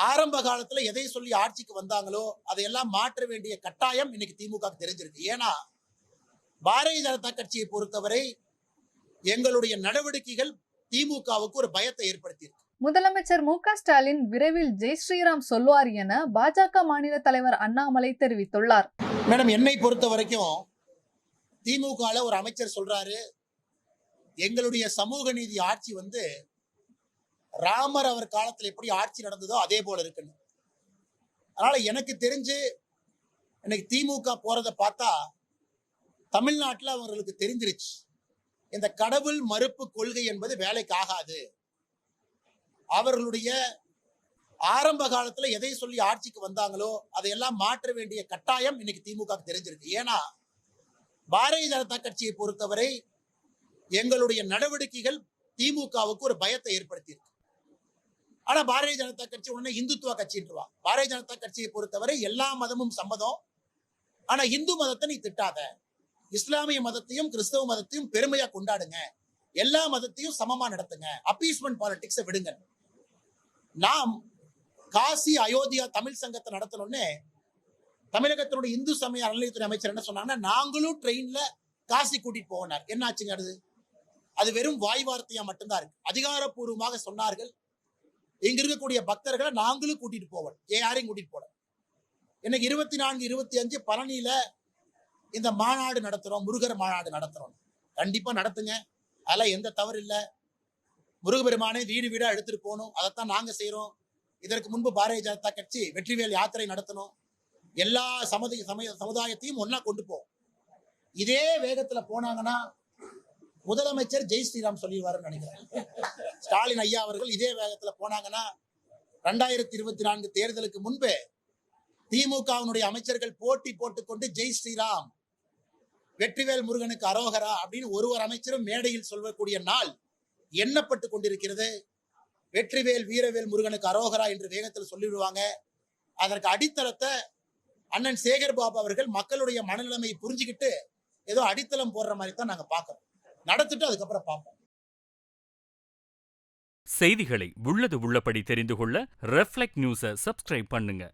ஆரம்ப காலத்துல எதை சொல்லி ஆட்சிக்கு வந்தாங்களோ அதையெல்லாம் மாற்ற வேண்டிய கட்டாயம் இன்னைக்கு திமுக தெரிஞ்சிருக்கு. ஏன்னா பாரதிய ஜனதா கட்சியை பொறுத்தவரை எங்களுடைய நடவடிக்கைகள் திமுகவுக்கு ஒரு பயத்தை ஏற்படுத்தியிருக்கு. முதலமைச்சர் மு.க.ஸ்டாலின் விரைவில் ஜெய் ஸ்ரீராம் சொல்வார் என பாஜக மாநில தலைவர் அண்ணாமலை தெரிவித்துள்ளார். மேடம், என்னை பொறுத்த வரைக்கும் திமுக ஒரு அமைச்சர் சொல்றாரு, எங்களுடைய சமூக நீதி ஆட்சி ராமர் அவர் காலத்தில் எப்படி ஆட்சி நடந்ததோ அதே போல இருக்குன்னு. அதனால எனக்கு தெரிஞ்சு இன்னைக்கு திமுக போறதை பார்த்தா தமிழ்நாட்டில் அவங்களுக்கு தெரிஞ்சிருச்சு, இந்த கடவுள் மறுப்பு கொள்கை என்பது வேலைக்கு ஆகாது. அவர்களுடைய ஆரம்ப காலத்துல எதை சொல்லி ஆட்சிக்கு வந்தாங்களோ அதையெல்லாம் மாற்ற வேண்டிய கட்டாயம் இன்னைக்கு திமுக தெரிஞ்சிருக்கு. ஏன்னா பாரதிய ஜனதா கட்சியை பொறுத்தவரை எங்களுடைய நடவடிக்கைகள் திமுகவுக்கு ஒரு பயத்தை ஏற்படுத்தியிருக்கு. ஆனா பாரதிய ஜனதா கட்சி உடனே இந்துத்துவ கட்சின்றுவா. பாரதிய ஜனதா கட்சியை பொறுத்தவரை எல்லா மதமும் சம்மதம், ஆனா இந்து மதத்தை நீ திட்டாத, இஸ்லாமிய மதத்தையும் கிறிஸ்தவ மதத்தையும் பெருமையா கொண்டாடுங்க, எல்லா மதத்தையும் சமமா நடத்துங்க, அப்பீஸ்மெண்ட் பாலிடிக்ஸை விடுங்க. நாம் காசி அயோத்தியா தமிழ் சங்கத்தை நடத்தணும்னு தமிழகத்தினுடைய இந்து சமய அறநிலையத்துறை அமைச்சர் என்ன சொன்னாங்கன்னா, நாங்களும் ட்ரெயின்ல காசி கூட்டிட்டு போனார். என்ன ஆச்சுங்க? அது வெறும் வாய் வார்த்தையா மட்டும்தான் இருக்கு. அதிகாரப்பூர்வமாக சொன்னார்கள், இங்க இருக்கக்கூடிய பக்தர்களை நாங்களும் கூட்டிட்டு போவோம், யாரையும் கூட்டிட்டு போல. இன்னைக்கு 24, 25 பழனியில இந்த மாநாடு நடத்துறோம், முருகர் மாநாடு நடத்துறோம். கண்டிப்பா நடத்துங்க, அதெல்லாம் எந்த தவறு இல்லை. முருகபெருமானை வீடு வீடா எடுத்துட்டு போகணும், அதைத்தான் நாங்க செய்யறோம். இதற்கு முன்பு பாரதிய ஜனதா கட்சி வெற்றிவேல் யாத்திரை நடத்தணும், எல்லா சமுதாயத்தையும் ஒன்னா கொண்டு போவோம். இதே வேகத்துல போனாங்கன்னா முதலமைச்சர் ஜெய் ஸ்ரீராம் சொல்லிடுவாருன்னு நினைக்கிறேன். ஸ்டாலின் ஐயா அவர்கள் இதே வேகத்துல போனாங்கன்னா 2024 தேர்தலுக்கு முன்பே திமுகவினுடைய அமைச்சர்கள் போட்டி போட்டுக்கொண்டு ஜெய் ஸ்ரீராம், வெற்றிவேல் முருகனுக்கு அரோகரா அப்படின்னு ஒருவர் அமைச்சரும் மேடையில் சொல்லக்கூடிய நாள் எண்ணப்பட்டு கொண்டிருக்கிறது. வெற்றிவேல் வீரவேல் முருகனுக்கு அரோகரா என்று வேகத்தில் சொல்லிவிடுவாங்க. அதற்கு அடித்தளத்தை அண்ணன் சேகர் பாபு அவர்கள் மக்களுடைய மனநிலைமையை புரிஞ்சுக்கிட்டு ஏதோ அடித்தளம் போடுற மாதிரி தான் நாங்க பார்க்கிறோம். நடத்திட்டு அதுக்கப்புறம் பார்ப்போம். செய்திகளை உள்ளது உள்ளபடி தெரிந்து கொள்ள ரெஃப்ளெக்ட் நியூஸை சப்ஸ்கிரைப் பண்ணுங்க.